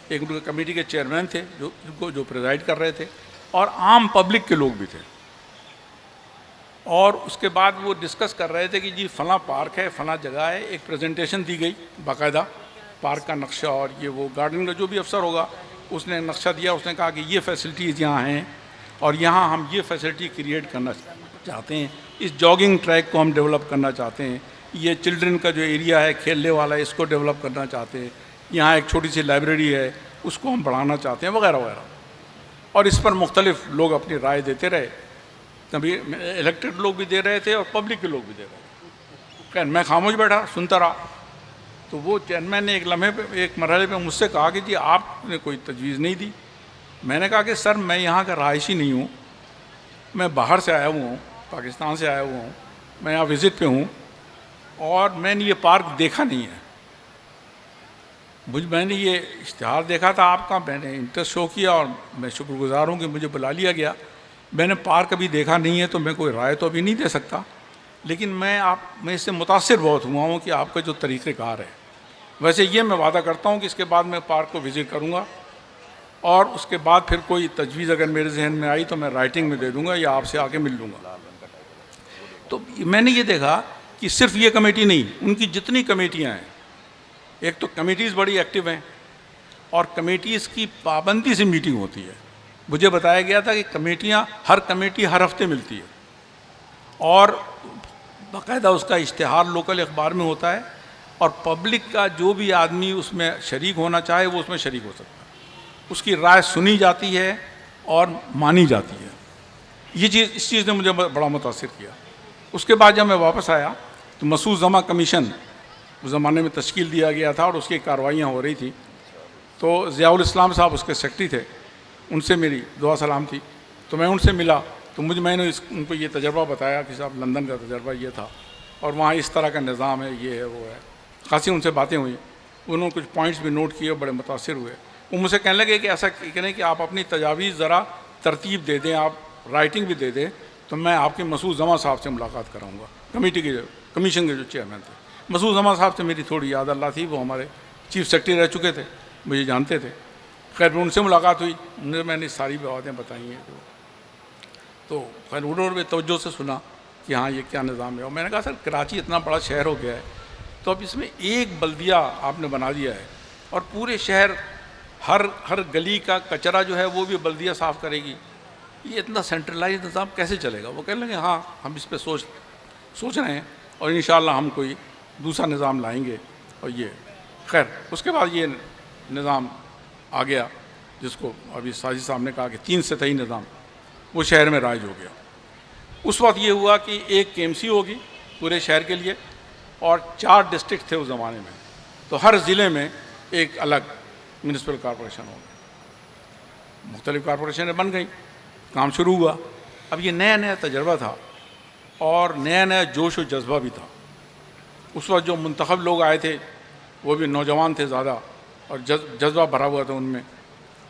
ایک ان کے کمیٹی کے چیئرمین تھے جو پریزائڈ کر رہے تھے, اور عام پبلک کے لوگ بھی تھے. اور اس کے بعد وہ ڈسکس کر رہے تھے کہ جی فلاں پارک ہے, فلاں جگہ ہے. ایک پریزنٹیشن دی گئی باقاعدہ پارک کا نقشہ, اور یہ وہ گارڈن کا جو بھی افسر ہوگا اس نے نقشہ دیا. اس نے کہا کہ یہ فیسلٹیز یہاں ہیں, اور یہاں ہم یہ فیسلٹی کریٹ کرنا چاہتے ہیں. اس جاگنگ ٹریک کو ہم ڈیولپ کرنا چاہتے ہیں. یہ چلڈرن کا جو ایریا ہے کھیلنے والا, اس کو ڈیولپ کرنا چاہتے ہیں. یہاں ایک چھوٹی سی لائبریری ہے, اس کو ہم بڑھانا چاہتے ہیں, وغیرہ وغیرہ. اور اس پر مختلف لوگ اپنی رائے دیتے رہے. کبھی الیکٹڈ لوگ بھی دے رہے تھے اور پبلک کے لوگ بھی دے رہے تھے. خیر میں خاموش بیٹھا سنتا رہا. تو وہ چیئرمین نے ایک لمحے پہ, ایک مرحلے پہ مجھ سے کہا کہ جی آپ نے کوئی تجویز نہیں دی. میں نے کہا کہ سر میں یہاں کا رہائشی نہیں ہوں, میں باہر سے آیا ہوا ہوں, پاکستان سے آیا ہوا ہوں, میں یہاں وزٹ پہ ہوں, اور میں نے یہ پارک دیکھا نہیں ہے. میں نے یہ اشتہار دیکھا تھا آپ کا, میں نے انٹرسٹ شو کیا, اور میں شکر گزار ہوں کہ مجھے بلا لیا گیا. میں نے پارک ابھی دیکھا نہیں ہے, تو میں کوئی رائے تو ابھی نہیں دے سکتا. لیکن میں اس سے متاثر بہت ہوا ہوں کہ آپ کا جو طریقہ کار ہے. ویسے یہ میں وعدہ کرتا ہوں کہ اس کے بعد میں پارک کو وزٹ کروں گا, اور اس کے بعد پھر کوئی تجویز اگر میرے ذہن میں آئی تو میں رائٹنگ میں دے دوں گا یا آپ سے آ کے مل لوں گا. تو میں نے یہ دیکھا کہ صرف یہ کمیٹی نہیں, ان کی جتنی کمیٹیاں ہیں, ایک تو کمیٹیز بڑی ایکٹیو ہیں, اور کمیٹیز کی پابندی سے میٹنگ ہوتی ہے. مجھے بتایا گیا تھا کہ ہر کمیٹی ہر ہفتے ملتی ہے, اور باقاعدہ اس کا اشتہار لوکل اخبار میں ہوتا ہے, اور پبلک کا جو بھی آدمی اس میں شریک ہونا چاہے وہ اس میں شریک ہو سکتا ہے. اس کی رائے سنی جاتی ہے اور مانی جاتی ہے. اس چیز نے مجھے بڑا متاثر کیا. اس کے بعد جب میں واپس آیا تو مسعود زماں کمیشن اس زمانے میں تشکیل دیا گیا تھا, اور اس کی کارروائیاں ہو رہی تھیں. تو ضیاء الاسلام صاحب اس کے سیکرٹری تھے, ان سے میری دعا سلام تھی. تو میں ان سے ملا تو میں نے ان کو یہ تجربہ بتایا کہ صاحب لندن کا تجربہ یہ تھا, اور وہاں اس طرح کا نظام ہے, یہ ہے وہ ہے. خاصی ان سے باتیں ہوئیں, انہوں نے کچھ پوائنٹس بھی نوٹ کیے, بڑے متاثر ہوئے. وہ مجھ سے کہنے لگے کہ ایسا کریں کہ آپ اپنی تجاویز ذرا ترتیب دے دیں, آپ رائٹنگ بھی دے دیں, تو میں آپ کے مسعود زماں صاحب سے ملاقات کراؤں گا, کمیشن کے جو چیئرمین تھے. مسعود زماں صاحب سے میری تھوڑی یاد اللہ تھی, وہ ہمارے چیف سیکرٹری رہ چکے تھے, مجھے جانتے تھے. خیر ان سے ملاقات ہوئی, میں نے ساری باتیں بتائی ہیں. تو خیر انہوں نے توجہ سے سنا کہ ہاں یہ کیا نظام ہے. اور میں نے کہا سر کراچی اتنا بڑا شہر ہو گیا ہے, تو اب اس میں ایک بلدیہ آپ نے بنا دیا ہے, اور پورے شہر ہر گلی کا کچرا جو ہے وہ بھی بلدیہ صاف کرے گی, یہ اتنا سینٹرلائز نظام کیسے چلے گا؟ وہ کہنے لگے ہاں ہم اس پہ سوچ رہے ہیں, اور انشاءاللہ ہم کوئی دوسرا نظام لائیں گے. اور یہ خیر اس کے بعد یہ نظام آ گیا جس کو ابھی ساجد صاحب نے کہا کہ 3 سطحی نظام وہ شہر میں رائج ہو گیا. اس وقت یہ ہوا کہ ایک KMC ہوگی پورے شہر کے لیے, اور 4 ڈسٹرکٹ تھے اس زمانے میں, تو ہر ضلع میں ایک الگ میونسپل کارپوریشن ہوگی. مختلف کارپوریشنیں بن گئیں, کام شروع ہوا. اب یہ نیا تجربہ تھا, اور نیا جوش و جذبہ بھی تھا. اس وقت جو منتخب لوگ آئے تھے وہ بھی نوجوان تھے زیادہ, اور جذبہ بھرا ہوا تھا ان میں,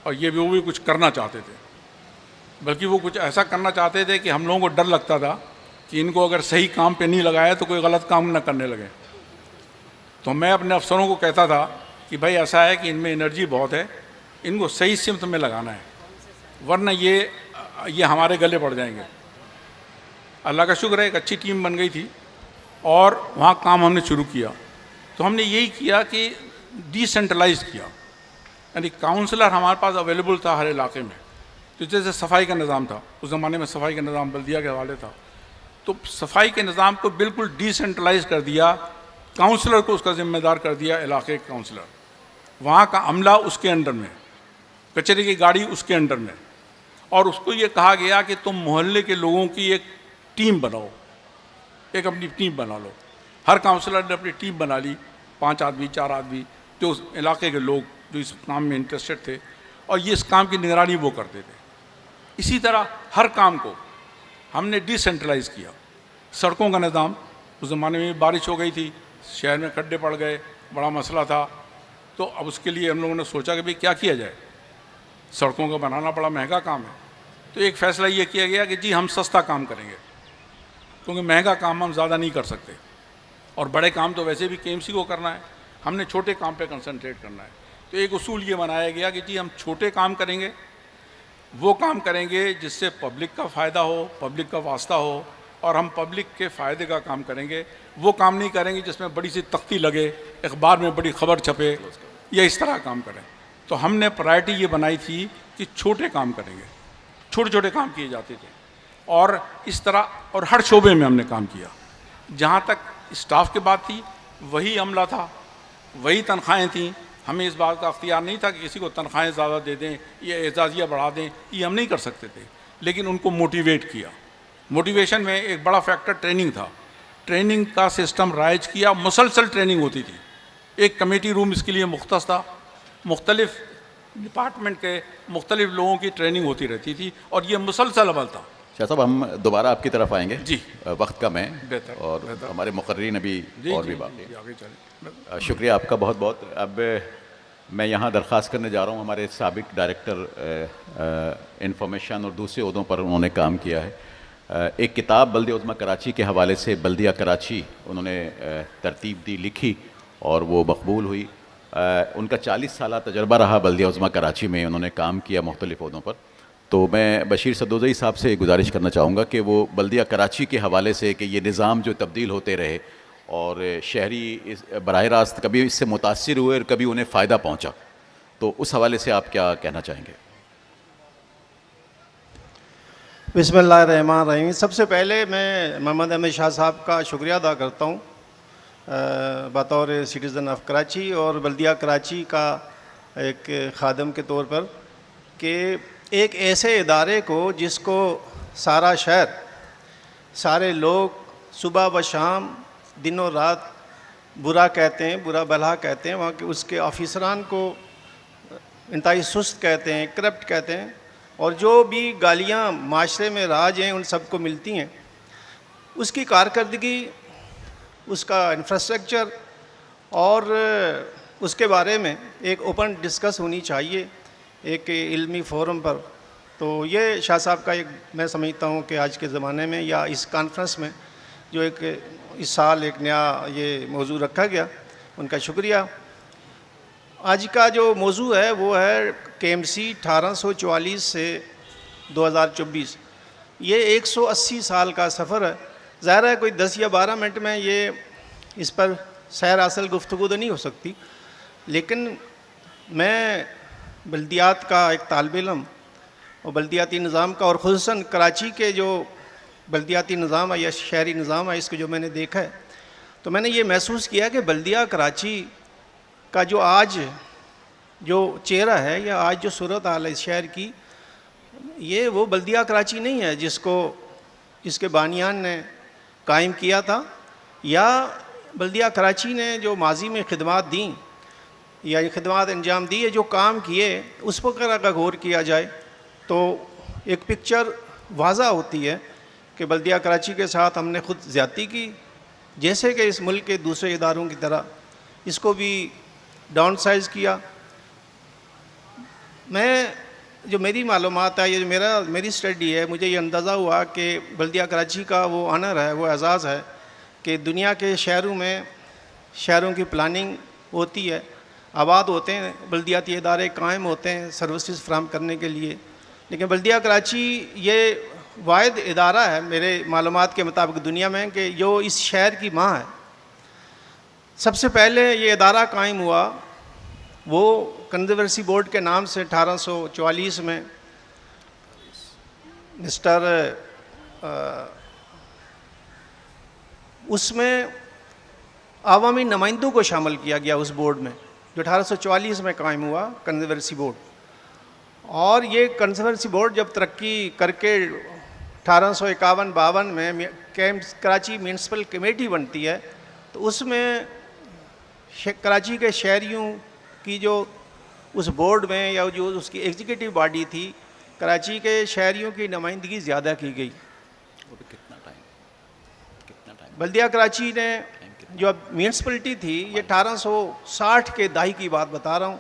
اور وہ بھی کچھ کرنا چاہتے تھے. بلکہ وہ کچھ ایسا کرنا چاہتے تھے کہ ہم لوگوں کو ڈر لگتا تھا کہ ان کو اگر صحیح کام پہ نہیں لگایا تو کوئی غلط کام نہ کرنے لگے. تو میں اپنے افسروں کو کہتا تھا کہ بھائی ایسا ہے کہ ان میں انرجی بہت ہے, ان کو صحیح سمت میں لگانا ہے, ورنہ یہ ہمارے گلے پڑ جائیں گے. اللہ کا شکر ہے ایک اچھی ٹیم بن گئی تھی, اور وہاں کام ہم نے شروع کیا. تو ہم نے یہی کیا کہ ڈی سینٹرلائز کیا, یعنی کاؤنسلر ہمارے پاس اویلیبل تھا ہر علاقے میں. تو جیسے صفائی کا نظام تھا, اس زمانے میں صفائی کا نظام بلدیہ کے حوالے تھا, تو صفائی کے نظام کو بالکل ڈی سینٹرلائز کر دیا, کاؤنسلر کو اس کا ذمہ دار کر دیا, علاقے کے کاؤنسلر, وہاں کا عملہ اس کے انڈر میں, کچرے کی گاڑی اس کے انڈر میں. اور اس کو یہ کہا گیا کہ تم محلے کے لوگوں کی ایک ٹیم بناؤ, ایک اپنی ٹیم بنا لو. ہر کاؤنسلر نے اپنی ٹیم بنا لی, 5 آدمی 4 آدمی, جو اس علاقے کے لوگ جو اس کام میں انٹرسٹڈ تھے, اور یہ اس کام کی نگرانی وہ کرتے تھے. اسی طرح ہر کام کو ہم نے ڈی سینٹرلائز کیا. سڑکوں کا نظام, اس زمانے میں بارش ہو گئی تھی, شہر میں کھڈے پڑ گئے, بڑا مسئلہ تھا. تو اب اس کے لیے ہم لوگوں نے سوچا کہ بھئی کیا کیا جائے, سڑکوں کا بنانا بڑا مہنگا کام ہے. تو ایک فیصلہ یہ کیا گیا کہ جی ہم سستا کام کریں گے, کیونکہ مہنگا کام ہم زیادہ نہیں کر سکتے, اور بڑے کام تو ویسے بھی KMC کو کرنا ہے, ہم نے چھوٹے کام پہ کنسنٹریٹ کرنا ہے. تو ایک اصول یہ بنایا گیا کہ جی ہم چھوٹے کام کریں گے, وہ کام کریں گے جس سے پبلک کا فائدہ ہو, پبلک کا واسطہ ہو, اور ہم پبلک کے فائدے کا کام کریں گے. وہ کام نہیں کریں گے جس میں بڑی سی تختی لگے, اخبار میں بڑی خبر چھپے, یا اس طرح کام کریں. تو ہم نے پرائرٹی یہ بنائی تھی کہ چھوٹے کام کریں گے, چھوٹے چھوٹے کام کیے جاتے تھے. اور اس طرح, اور ہر شعبے میں ہم نے کام کیا. جہاں تک اسٹاف کی بات تھی, وہی عملہ تھا, وہی تنخواہیں تھیں. ہمیں اس بات کا اختیار نہیں تھا کہ کسی کو تنخواہیں زیادہ دے دیں یا اعزازیہ بڑھا دیں, یہ ہم نہیں کر سکتے تھے. لیکن ان کو موٹیویٹ کیا. موٹیویشن میں ایک بڑا فیکٹر ٹریننگ تھا. ٹریننگ کا سسٹم رائج کیا, مسلسل ٹریننگ ہوتی تھی. ایک کمیٹی روم اس کے لیے مختص تھا, مختلف ڈپارٹمنٹ کے مختلف لوگوں کی ٹریننگ ہوتی رہتی تھی, اور یہ مسلسل عمل تھا. شاہ صاحب ہم دوبارہ آپ کی طرف آئیں گے, جی وقت کم ہے, بہتر, اور ہمارے مقررین ابھی اور بھی باقی جی آگے چلیں. ہیں. شکریہ آپ کا بہت بہت. اب میں یہاں درخواست کرنے جا رہا ہوں, ہمارے سابق ڈائریکٹر انفارمیشن اور دوسرے عہدوں پر انہوں نے کام کیا ہے, ایک کتاب بلدیہ عظمیٰ کراچی کے حوالے سے بلدیہ کراچی انہوں نے ترتیب دی، لکھی اور وہ مقبول ہوئی. ان کا 40 سالہ تجربہ رہا بلدیہ عظمیٰ کراچی میں، انہوں نے کام کیا مختلف عہدوں پر. تو میں بشیر سدوزئی صاحب سے گزارش کرنا چاہوں گا کہ وہ بلدیہ کراچی کے حوالے سے کہ یہ نظام جو تبدیل ہوتے رہے اور شہری براہ راست کبھی اس سے متاثر ہوئے اور کبھی انہیں فائدہ پہنچا، تو اس حوالے سے آپ کیا کہنا چاہیں گے؟ بسم اللہ الرحمن الرحیم. سب سے پہلے میں محمد احمد شاہ صاحب کا شکریہ ادا کرتا ہوں بطور سٹیزن آف کراچی اور بلدیہ کراچی کا ایک خادم کے طور پر، کہ ایک ایسے ادارے کو جس کو سارا شہر، سارے لوگ صبح و شام دن و رات برا کہتے ہیں، برا بھلا کہتے ہیں، وہاں کے اس کے آفیسران کو انتہائی سست کہتے ہیں، کرپٹ کہتے ہیں، اور جو بھی گالیاں معاشرے میں راج ہیں ان سب کو ملتی ہیں. اس کی کارکردگی، اس کا انفراسٹرکچر اور اس کے بارے میں ایک اوپن ڈسکس ہونی چاہیے ایک علمی فورم پر. تو یہ شاہ صاحب کا ایک میں سمجھتا ہوں کہ آج کے زمانے میں یا اس کانفرنس میں جو ایک اس سال ایک نیا یہ موضوع رکھا گیا، ان کا شکریہ. آج کا جو موضوع ہے وہ ہے KMC 1844 سے 2024. یہ 180 سال کا سفر ہے. ظاہر ہے کوئی 10 یا 12 منٹ میں یہ اس پر سیر حاصل گفتگو تو نہیں ہو سکتی، لیکن میں بلدیات کا ایک طالب علم اور بلدیاتی نظام کا، اور خصوصاً کراچی کے جو بلدیاتی نظام ہے یا شہری نظام ہے، اس کو جو میں نے دیکھا ہے، تو میں نے یہ محسوس کیا کہ بلدیہ کراچی کا جو آج جو چہرہ ہے یا آج جو صورت حال ہے اس شہر کی، یہ وہ بلدیہ کراچی نہیں ہے جس کو اس کے بانیان نے قائم کیا تھا، یا بلدیہ کراچی نے جو ماضی میں خدمات دیں یا یہ خدمات انجام دی ہے، جو کام کیے، اس پر اگر غور کیا جائے تو ایک پکچر واضح ہوتی ہے کہ بلدیہ کراچی کے ساتھ ہم نے خود زیادتی کی، جیسے کہ اس ملک کے دوسرے اداروں کی طرح اس کو بھی ڈاؤن سائز کیا. میں جو میری معلومات ہے، یہ جو میری اسٹڈی ہے، مجھے یہ اندازہ ہوا کہ بلدیہ کراچی کا وہ آنر ہے، وہ اعزاز ہے کہ دنیا کے شہروں میں شہروں کی پلاننگ ہوتی ہے، آباد ہوتے ہیں، بلدیاتی ادارے قائم ہوتے ہیں سروسز فراہم کرنے کے لیے، لیکن بلدیہ کراچی یہ واحد ادارہ ہے میرے معلومات کے مطابق دنیا میں کہ جو اس شہر کی ماں ہے. سب سے پہلے یہ ادارہ قائم ہوا وہ کنزرویسی بورڈ کے نام سے 1844 میں مسٹر اس میں عوامی نمائندوں کو شامل کیا گیا اس بورڈ میں، جو 1844 میں قائم ہوا کنزرویسی بورڈ. اور یہ کنزرویسی بورڈ جب ترقی کر کے 1851-52 میں کراچی میونسپل کمیٹی بنتی ہے، تو اس میں کراچی کے شہریوں کی جو اس بورڈ میں یا جو اس کی ایگزیکٹو باڈی تھی، کراچی کے شہریوں کی نمائندگی زیادہ کی گئی. بلدیہ کراچی نے جو اب میونسپلٹی تھی، یہ 1860 کے دہائی کی بات بتا رہا ہوں،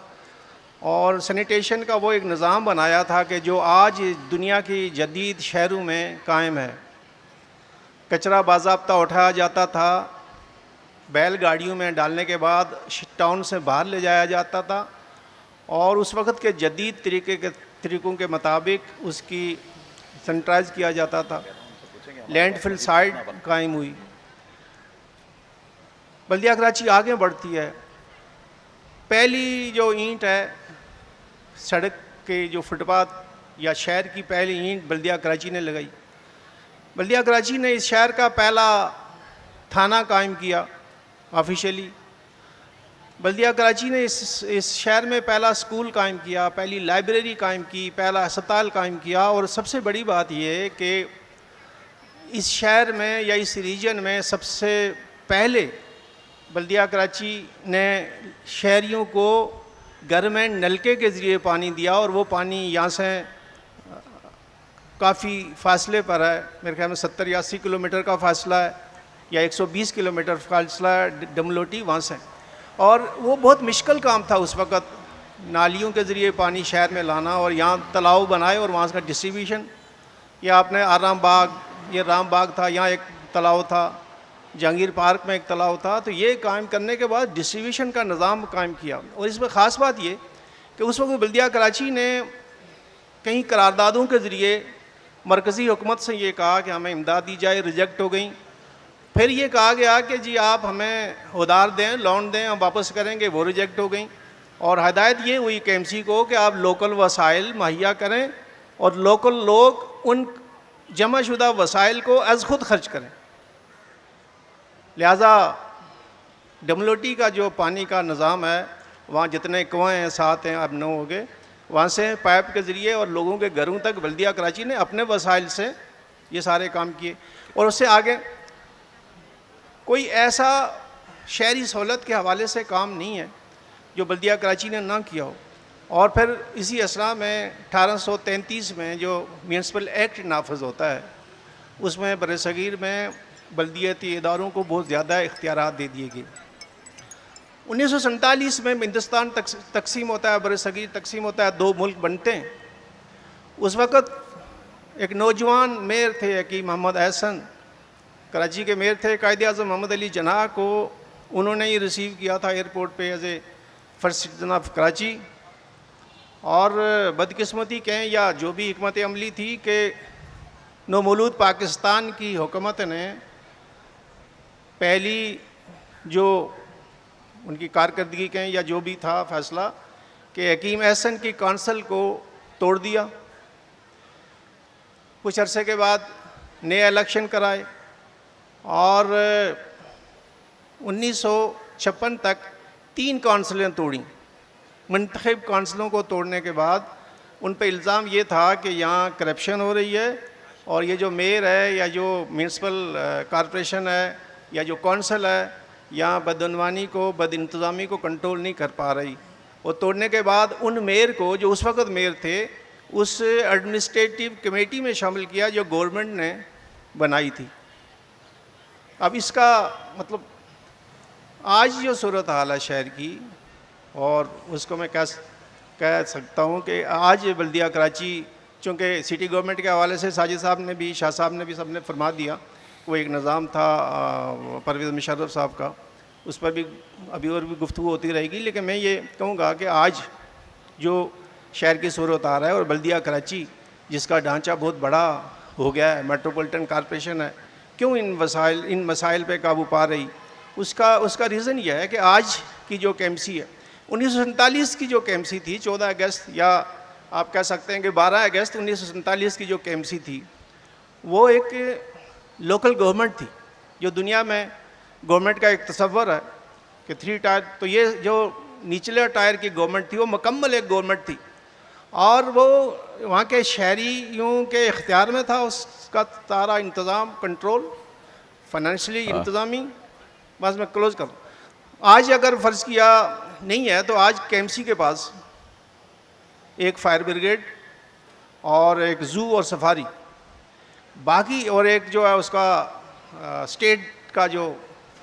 اور سینیٹیشن کا وہ ایک نظام بنایا تھا کہ جو آج دنیا کی جدید شہروں میں قائم ہے. کچرا باضابطہ اٹھایا جاتا تھا، بیل گاڑیوں میں ڈالنے کے بعد ٹاؤن سے باہر لے جایا جاتا تھا، اور اس وقت کے جدید طریقوں کے مطابق اس کی سینیٹائز کیا جاتا تھا. لینڈ فل سائٹ قائم ہوئی. بلدیہ کراچی آگے بڑھتی ہے. پہلی جو اینٹ ہے سڑک کے جو فٹ پاتھ یا شہر کی پہلی اینٹ بلدیہ کراچی نے لگائی. بلدیہ کراچی نے اس شہر کا پہلا تھانہ قائم کیا آفیشیلی. بلدیہ کراچی نے اس شہر میں پہلا اسکول قائم کیا، پہلی لائبریری قائم کی، پہلا ہسپتال قائم کیا. اور سب سے بڑی بات یہ ہے کہ اس شہر میں یا اس ریجن میں سب سے پہلے بلدیہ کراچی نے شہریوں کو گھر میں نلکے کے ذریعے پانی دیا، اور وہ پانی یہاں سے کافی فاصلے پر ہے، میرے خیال میں 70 یا 80 کلومیٹر کا فاصلہ ہے، یا 120 کلومیٹر فاصلہ ہے ڈملوٹی وہاں سے. اور وہ بہت مشکل کام تھا اس وقت، نالیوں کے ذریعے پانی شہر میں لانا، اور یہاں تلاؤ بنائے اور وہاں کا ڈسٹریبیوشن. یا آپ نے آرام باغ یہ رام باغ تھا، یہاں ایک تلاؤ تھا، جہانگیر پارک میں ایک تلاؤ تھا. تو یہ قائم کرنے کے بعد ڈسٹریبیوشن کا نظام قائم کیا. اور اس میں خاص بات یہ کہ اس وقت بلدیہ کراچی نے کئی قراردادوں کے ذریعے مرکزی حکومت سے یہ کہا کہ ہمیں امداد دی جائے، ریجیکٹ ہو گئیں. پھر یہ کہا گیا کہ جی آپ ہمیں ادھار دیں، لون دیں، ہم واپس کریں گے، وہ ریجیکٹ ہو گئیں. اور ہدایت یہ ہوئی کے ایم سی کو کہ آپ لوکل وسائل مہیا کریں اور لوکل لوگ ان جمع شدہ وسائل کو از خود خرچ کریں. لہٰذا ڈملوٹی کا جو پانی کا نظام ہے، وہاں جتنے کنویں ہیں 7 ہیں، اب 9 ہو گئے، وہاں سے پائپ کے ذریعے اور لوگوں کے گھروں تک بلدیہ کراچی نے اپنے وسائل سے یہ سارے کام کیے. اور اس سے آگے کوئی ایسا شہری سہولت کے حوالے سے کام نہیں ہے جو بلدیہ کراچی نے نہ کیا ہو. اور پھر اسی اسنا میں 1833 میں جو میونسپل ایکٹ نافذ ہوتا ہے، اس میں برصغیر میں بلدیاتی اداروں کو بہت زیادہ اختیارات دے دیے گئے. 1947 میں ہندوستان تقسیم ہوتا ہے، برصغیر تقسیم ہوتا ہے، 2 ملک بنتے ہیں. اس وقت ایک نوجوان میئر تھے حکیم محمد احسن، کراچی کے میئر تھے. قائد اعظم محمد علی جناح کو انہوں نے ہی ریسیو کیا تھا ایئرپورٹ پہ as a first citizen of Karachi. اور بدقسمتی کہیں یا جو بھی حکمت عملی تھی کہ نومولود پاکستان کی حکومت نے پہلی جو ان کی کارکردگی کہیں یا جو بھی تھا فیصلہ کہ حکیم احسن کی کونسل کو توڑ دیا. کچھ عرصے کے بعد نئے الیکشن کرائے اور 1956 تک 3 کونسلیں توڑیں. منتخب کونسلوں کو توڑنے کے بعد ان پہ الزام یہ تھا کہ یہاں کرپشن ہو رہی ہے اور یہ جو میئر ہے یا جو میونسپل کارپوریشن ہے یا جو کونسل ہے یہاں بدعنوانی کو، بد انتظامی کو کنٹرول نہیں کر پا رہی. اور توڑنے کے بعد ان میئر کو جو اس وقت میئر تھے اس ایڈمنسٹریٹو کمیٹی میں شامل کیا جو گورنمنٹ نے بنائی تھی. اب اس کا مطلب آج جو صورت حال ہے شہر کی، اور اس کو میں کہہ سکتا ہوں کہ آج بلدیہ کراچی چونکہ سٹی گورنمنٹ کے حوالے سے ساجد صاحب نے بھی، شاہ صاحب نے بھی سب نے فرما دیا، وہ ایک نظام تھا پرویز مشرف صاحب کا، اس پر بھی ابھی اور بھی گفتگو ہوتی رہے گی. لیکن میں یہ کہوں گا کہ آج جو شہر کی صورت آ رہا ہے اور بلدیہ کراچی جس کا ڈھانچہ بہت بڑا ہو گیا ہے، میٹروپولیٹن کارپوریشن ہے، کیوں ان مسائل پہ قابو پا رہی؟ اس کا ریزن یہ ہے کہ آج کی جو KMC ہے، 1947 کی جو KMC تھی، 14 اگست یا آپ کہہ سکتے ہیں کہ 12 اگست 1947 کی جو KMC تھی، وہ ایک لوکل گورنمنٹ تھی. جو دنیا میں گورنمنٹ کا ایک تصور ہے کہ 3 ٹائر، تو یہ جو نچلے ٹائر کی گورنمنٹ تھی وہ مکمل ایک گورنمنٹ تھی اور وہ وہاں کے شہریوں کے اختیار میں تھا اس کا سارا انتظام، کنٹرول، فائنینشلی انتظامی. بس میں کلوز کروں. آج اگر فرض کیا نہیں ہے تو آج KMC کے پاس ایک فائر بریگیڈ اور ایک زو اور سفاری، باقی اور ایک جو ہے اس کا اسٹیٹ کا جو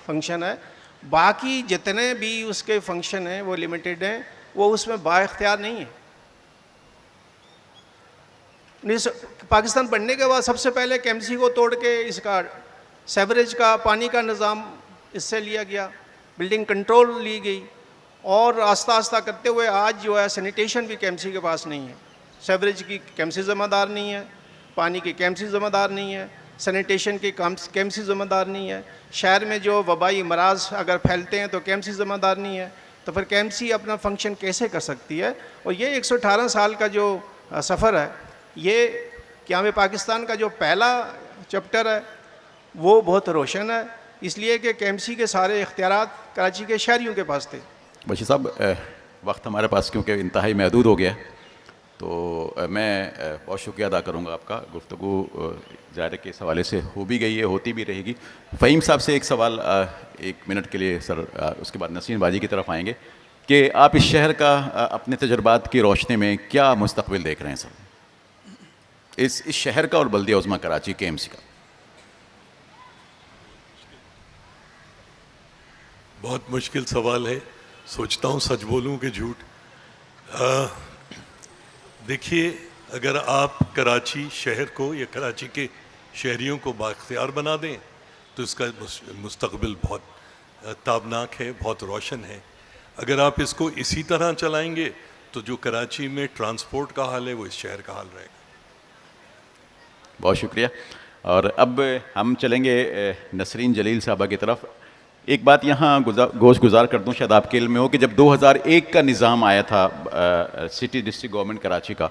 فنکشن ہے، باقی جتنے بھی اس کے فنکشن ہیں وہ لمیٹیڈ ہیں، وہ اس میں با اختیار نہیں ہے. پاکستان بننے کے بعد سب سے پہلے KMC کو توڑ کے اس کا سیوریج کا پانی کا نظام اس سے لیا گیا، بلڈنگ کنٹرول لی گئی، اور آہستہ آہستہ کرتے ہوئے آج جو ہے سینیٹیشن بھی KMC کے پاس نہیں ہے. سیوریج کی KMC ذمہ دار نہیں ہے، پانی کی KMC ذمہ دار نہیں ہے، سینیٹیشن کی KMC ذمہ دار نہیں ہے. شہر میں جو وبائی امراض اگر پھیلتے ہیں تو KMC ذمہ دار نہیں ہے. تو پھر KMC اپنا فنکشن کیسے کر سکتی ہے؟ اور یہ 118 سال کا جو سفر ہے، یہ قیام پاکستان کا جو پہلا چیپٹر ہے وہ بہت روشن ہے، اس لیے کہ KMC کے سارے اختیارات کراچی کے شہریوں کے پاس تھے. بشیر صاحب، وقت ہمارے پاس کیونکہ انتہائی محدود ہو گیا، تو میں بہت شکریہ ادا کروں گا آپ کا. گفتگو ظاہر ہے کہ اس حوالے سے ہو بھی گئی ہے، ہوتی بھی رہے گی. فہیم صاحب سے ایک سوال 1 منٹ کے لیے سر، اس کے بعد نسرین باجی کی طرف آئیں گے کہ آپ اس شہر کا اپنے تجربات کی روشنی میں کیا مستقبل دیکھ رہے ہیں سر، اس شہر کا اور بلدیہ عظمیٰ کراچی KMC کا؟ بہت مشکل سوال ہے، سوچتا ہوں سچ بولوں کہ جھوٹ. دیکھیے، اگر آپ کراچی شہر کو یا کراچی کے شہریوں کو بااختیار بنا دیں تو اس کا مستقبل بہت تابناک ہے, بہت روشن ہے. اگر آپ اس کو اسی طرح چلائیں گے تو جو کراچی میں ٹرانسپورٹ کا حال ہے وہ اس شہر کا حال رہے گا. بہت شکریہ. اور اب ہم چلیں گے نسرین جلیل صاحبہ کی طرف. ایک بات یہاں گوش گزار کر دوں, شاید آپ کے علم میں ہو کہ جب 2001 کا نظام آیا تھا سٹی ڈسٹرکٹ گورنمنٹ کراچی کا,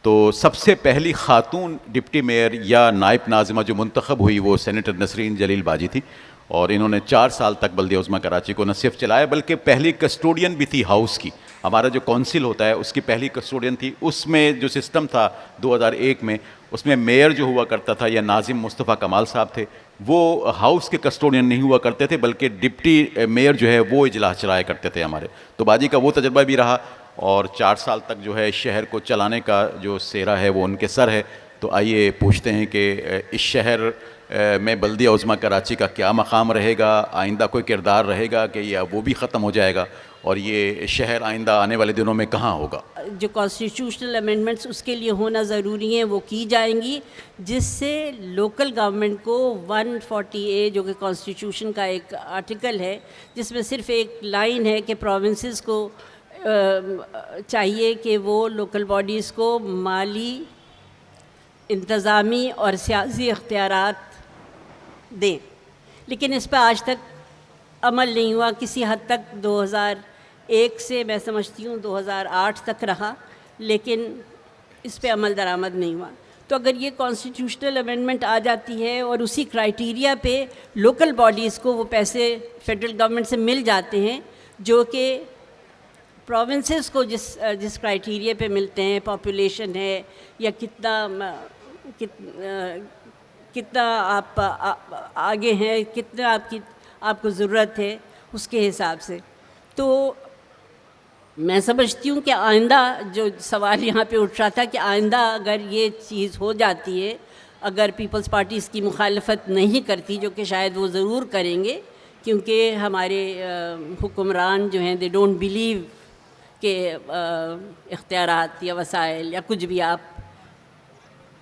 تو سب سے پہلی خاتون ڈپٹی میئر یا نائب ناظمہ جو منتخب ہوئی وہ سینیٹر نسرین جلیل باجی تھی, اور انہوں نے 4 سال تک بلدیہ عظمیٰ کراچی کو نہ صرف چلایا بلکہ پہلی کسٹوڈین بھی تھی ہاؤس کی. ہمارا جو کونسل ہوتا ہے اس کی پہلی کسٹوڈین تھی. اس میں جو سسٹم تھا 2001 میں, اس میں میئر جو ہوا کرتا تھا یا ناظم مصطفیٰ کمال صاحب تھے, وہ ہاؤس کے کسٹوڈین نہیں ہوا کرتے تھے بلکہ ڈپٹی میئر جو ہے وہ اجلاس چلایا کرتے تھے ہمارے. تو باجی کا وہ تجربہ بھی رہا اور 4 سال تک جو ہے شہر کو چلانے کا جو سہرا ہے وہ ان کے سر ہے. تو آئیے پوچھتے ہیں کہ اس شہر میں بلدیہ عظمیٰ کراچی کا کیا مقام رہے گا, آئندہ کوئی کردار رہے گا کہ یا وہ بھی ختم ہو جائے گا, اور یہ شہر آئندہ آنے والے دنوں میں کہاں ہوگا؟ جو کانسٹیٹیوشنل امینڈمنٹس اس کے لیے ہونا ضروری ہیں وہ کی جائیں گی, جس سے لوکل گورنمنٹ کو 140A جو کہ کانسٹیٹیوشن کا ایک آرٹیکل ہے جس میں صرف ایک لائن ہے کہ پروونسز کو چاہیے کہ وہ لوکل باڈیز کو مالی, انتظامی اور سیاسی اختیارات دیں, لیکن اس پہ آج تک عمل نہیں ہوا. کسی حد تک 2001 سے میں سمجھتی ہوں 2008 تک رہا, لیکن اس پہ عمل درآمد نہیں ہوا. تو اگر یہ کانسٹیٹیوشنل امینڈمنٹ آ جاتی ہے اور اسی کرائیٹیریا پہ لوکل باڈیز کو وہ پیسے فیڈرل گورنمنٹ سے مل جاتے ہیں جو کہ پروونسز کو جس کرائیٹیریا پہ ملتے ہیں, پاپولیشن ہے یا کتنا آپ آگے ہیں, کتنا آپ کو ضرورت ہے, اس کے حساب سے. تو میں سمجھتی ہوں کہ آئندہ جو سوال یہاں پہ اٹھ رہا تھا کہ آئندہ اگر یہ چیز ہو جاتی ہے, اگر پیپلز پارٹی اس کی مخالفت نہیں کرتی, جو کہ شاید وہ ضرور کریں گے کیونکہ ہمارے حکمران جو ہیں دے ڈونٹ بلیو کہ اختیارات یا وسائل یا کچھ بھی آپ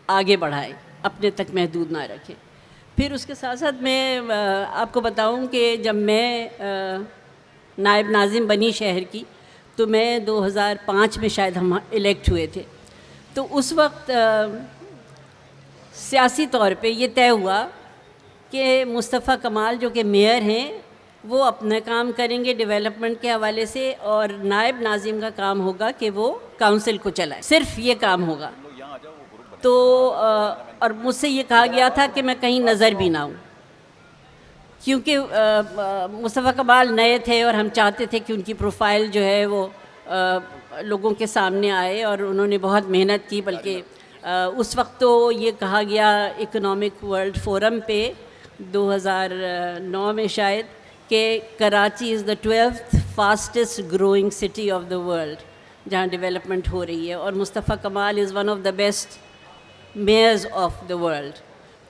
آگے بڑھائیں, اپنے تک محدود نہ رکھیں. پھر اس کے ساتھ ساتھ میں آپ کو بتاؤں کہ جب میں نائب ناظم بنی شہر کی تو میں 2005 میں شاید ہم الیکٹ ہوئے تھے. تو اس وقت سیاسی طور پہ یہ طے ہوا کہ مصطفیٰ کمال جو کہ میئر ہیں وہ اپنا کام کریں گے ڈیولپمنٹ کے حوالے سے, اور نائب ناظم کا کام ہوگا کہ وہ کونسل کو چلائے, صرف یہ کام ہوگا. تو اور مجھ سے یہ کہا گیا تھا کہ میں کہیں نظر بھی نہ ہوں, کیونکہ مصطفیٰ کمال نئے تھے اور ہم چاہتے تھے کہ ان کی پروفائل جو ہے وہ لوگوں کے سامنے آئے, اور انہوں نے بہت محنت کی. بلکہ اس وقت تو یہ کہا گیا اکنامک ورلڈ فورم پہ 2009 میں شاید کہ Karachi is the 12th fastest growing city of the world, جہاں ڈیولپمنٹ ہو رہی ہے, اور Mustafa Kamal is one of the best mayors of the world.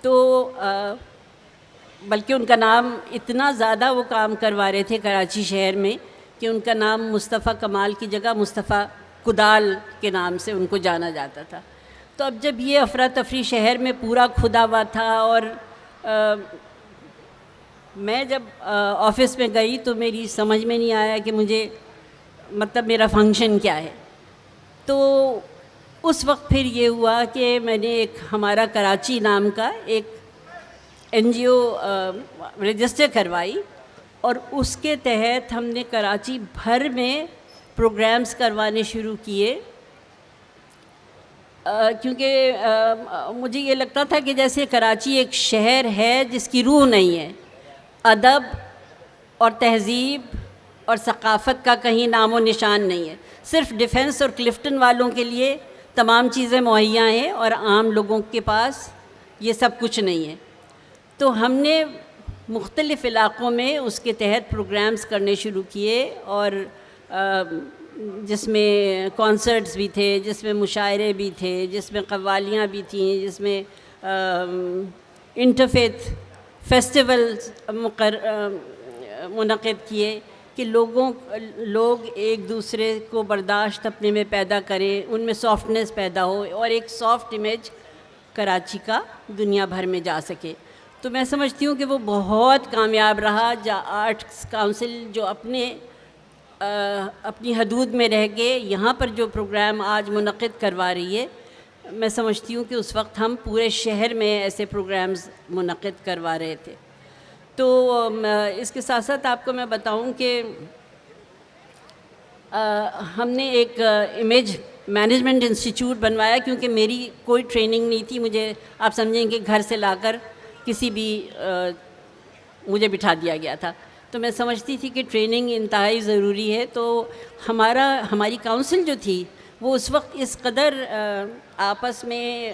تو بلکہ ان کا نام اتنا زیادہ وہ کام کروا رہے تھے کراچی شہر میں کہ ان کا نام مصطفیٰ کمال کی جگہ مصطفیٰ کدال کے نام سے ان کو جانا جاتا تھا. تو اب جب یہ افراتفری شہر میں پورا کھدا ہوا تھا, اور میں جب آفس میں گئی تو میری سمجھ میں نہیں آیا کہ مجھے مطلب میرا فنکشن کیا ہے. تو اس وقت پھر یہ ہوا کہ میں نے ایک ہمارا کراچی نام کا ایک NGO رجسٹر کروائی, اور اس کے تحت ہم نے کراچی بھر میں پروگرامز کروانے شروع کیے. کیونکہ مجھے یہ لگتا تھا کہ جیسے کراچی ایک شہر ہے جس کی روح نہیں ہے, ادب اور تہذیب اور ثقافت کا کہیں نام و نشان نہیں ہے. صرف ڈیفنس اور کلفٹن والوں کے لیے تمام چیزیں مہیا ہیں اور عام لوگوں کے پاس یہ سب کچھ نہیں ہے. تو ہم نے مختلف علاقوں میں اس کے تحت پروگرامز کرنے شروع کیے, اور جس میں کانسرٹس بھی تھے, جس میں مشاعرے بھی تھے, جس میں قوالیاں بھی تھیں, جس میں انٹرفیتھ فیسٹیولز منعقد کیے کہ لوگ ایک دوسرے کو برداشت اپنے میں پیدا کریں, ان میں سافٹنس پیدا ہو, اور ایک سافٹ امیج کراچی کا دنیا بھر میں جا سکے. تو میں سمجھتی ہوں کہ وہ بہت کامیاب رہا. آرٹس کونسل جو اپنی حدود میں رہ کے یہاں پر جو پروگرام آج منعقد کروا رہی ہے، میں سمجھتی ہوں کہ اس وقت ہم پورے شہر میں ایسے پروگرامز منعقد کروا رہے تھے. تو اس کے ساتھ ساتھ آپ کو میں بتاؤں کہ ہم نے ایک امیج مینجمنٹ انسٹیٹیوٹ بنوایا، کیونکہ میری کوئی ٹریننگ نہیں تھی. مجھے آپ سمجھیں کہ گھر سے لا کر کسی بھی مجھے بٹھا دیا گیا تھا. تو میں سمجھتی تھی کہ ٹریننگ انتہائی ضروری ہے. تو ہماری کونسل جو تھی وہ اس وقت اس قدر آپس میں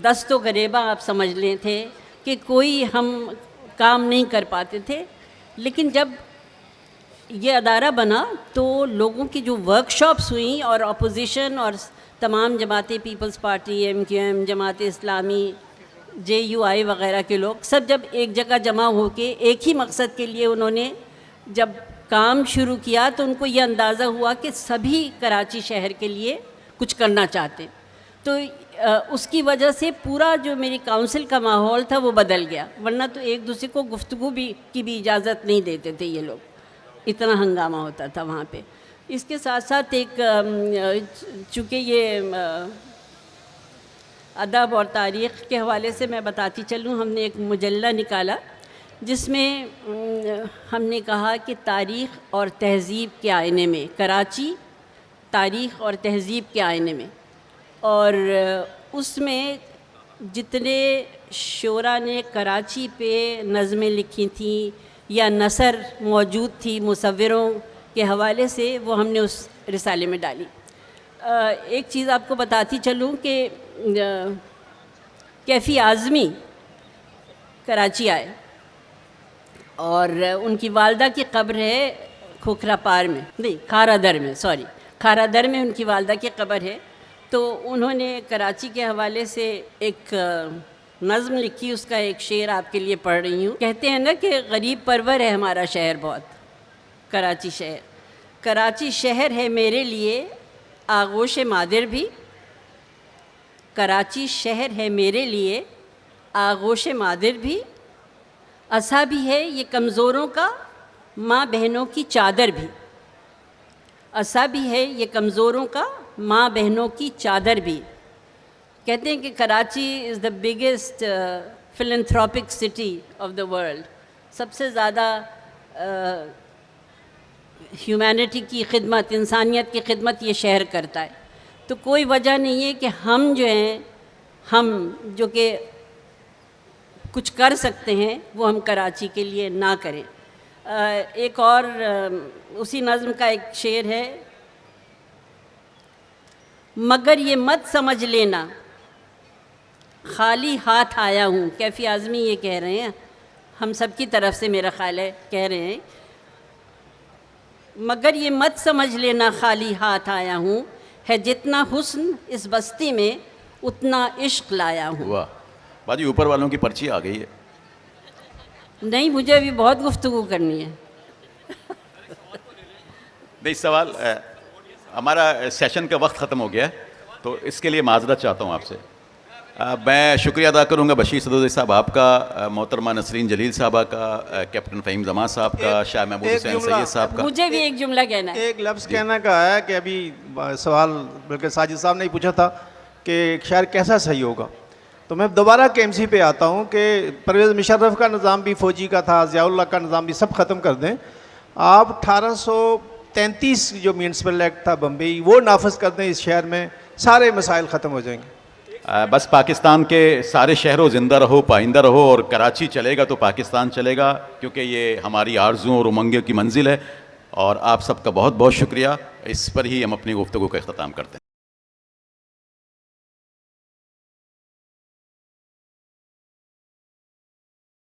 دست و گریباں آپ سمجھ لیں تھے کہ کوئی ہم کام نہیں کر پاتے تھے. لیکن جب یہ ادارہ بنا تو لوگوں کی جو ورک شاپس ہوئیں اور اپوزیشن اور تمام جماعتیں، Peoples party, MQM، Jamaat Islami, JUI وغیرہ کے لوگ سب جب ایک جگہ جمع ہو کے ایک ہی مقصد کے لیے انہوں نے جب کام شروع کیا تو ان کو یہ اندازہ ہوا کہ سبھی کراچی شہر کے لیے کچھ کرنا چاہتے. تو اس کی وجہ سے پورا جو میری کونسل کا ماحول تھا وہ بدل گیا. ورنہ تو ایک دوسرے کو گفتگو کی بھی اجازت نہیں دیتے تھے یہ لوگ، اتنا ہنگامہ ہوتا تھا وہاں پہ. اس کے ساتھ ساتھ ایک چونکہ یہ ادب اور تاریخ کے حوالے سے میں بتاتی چلوں، ہم نے ایک مجلہ نکالا جس میں ہم نے کہا کہ تاریخ اور تہذیب کے آئینے میں، کراچی تاریخ اور تہذیب کے آئینے میں. اور اس میں جتنے شعراء نے کراچی پہ نظمیں لکھی تھیں یا نثر موجود تھی مصوروں کے حوالے سے، وہ ہم نے اس رسالے میں ڈالی. ایک چیز آپ کو بتاتی چلوں کہ کیفی اعظمی کراچی آئے اور ان کی والدہ کی قبر ہے کھوکھرا پار میں، نہیں کھارا در میں، کھارا در میں ان کی والدہ کی قبر ہے. تو انہوں نے کراچی کے حوالے سے ایک نظم لکھی، اس کا ایک شعر آپ کے لیے پڑھ رہی ہوں. کہتے ہیں نا کہ غریب پرور ہے ہمارا شہر بہت، کراچی شہر. کراچی شہر ہے میرے لیے آغوش مادر بھی، کراچی شہر ہے میرے لیے آغوش مادر بھی، عصا بھی ہے یہ کمزوروں کا ماں بہنوں کی چادر بھی، عصا بھی ہے یہ کمزوروں کا ماں بہنوں کی چادر بھی. کہتے ہیں کہ Karachi is the biggest philanthropic city of the world. سب سے زیادہ ہیومینٹی کی خدمت، انسانیت کی خدمت یہ شہر کرتا ہے. تو کوئی وجہ نہیں ہے کہ ہم جو ہیں، ہم جو کہ کچھ کر سکتے ہیں وہ ہم کراچی کے لیے نہ کریں. ایک اور اسی نظم کا ایک شعر ہے، مگر یہ مت سمجھ لینا خالی ہاتھ آیا ہوں. کیفی اعظمی یہ کہہ رہے ہیں، ہم سب کی طرف سے میرا خیال ہے کہہ رہے ہیں، مگر یہ مت سمجھ لینا خالی ہاتھ آیا ہوں، ہے جتنا حسن اس بستی میں اتنا عشق لایا ہوں. واہ باجی، اوپر والوں کی پرچی آ گئی ہے. نہیں، مجھے ابھی بہت گفتگو کرنی ہے. نہیں، سوال ہمارا سیشن کا وقت ختم ہو گیا ہے تو اس کے لیے معذرت چاہتا ہوں آپ سے. میں شکریہ ادا کروں گا بشیر صدوسی صاحب آپ کا، محترمہ نسرین جلیل صاحبہ کا، کیپٹن فہیم زمان صاحب کا، شاہ محمود حسین سید صاحب کا. مجھے بھی ایک جملہ کہنا ہے. ایک لفظ کہنا کا ہے کہ ابھی سوال بلکہ ساجد صاحب نے ہی پوچھا تھا کہ ایک شہر کیسا صحیح ہوگا. تو میں دوبارہ KMC پہ آتا ہوں کہ پرویز مشرف کا نظام بھی فوجی کا تھا، ضیاء اللہ کا نظام بھی، سب ختم کر دیں. آپ 1833 جو میونسپل ایکٹ تھا بمبئی وہ نافذ کر دیں اس شہر میں، سارے مسائل ختم ہو جائیں گے. بس پاکستان کے سارے شہروں زندہ رہو، پائندہ رہو، اور کراچی چلے گا تو پاکستان چلے گا، کیونکہ یہ ہماری آرزوؤں اور امنگوں کی منزل ہے. اور آپ سب کا بہت بہت شکریہ. اس پر ہی ہم اپنی گفتگو کا اختتام کرتے ہیں.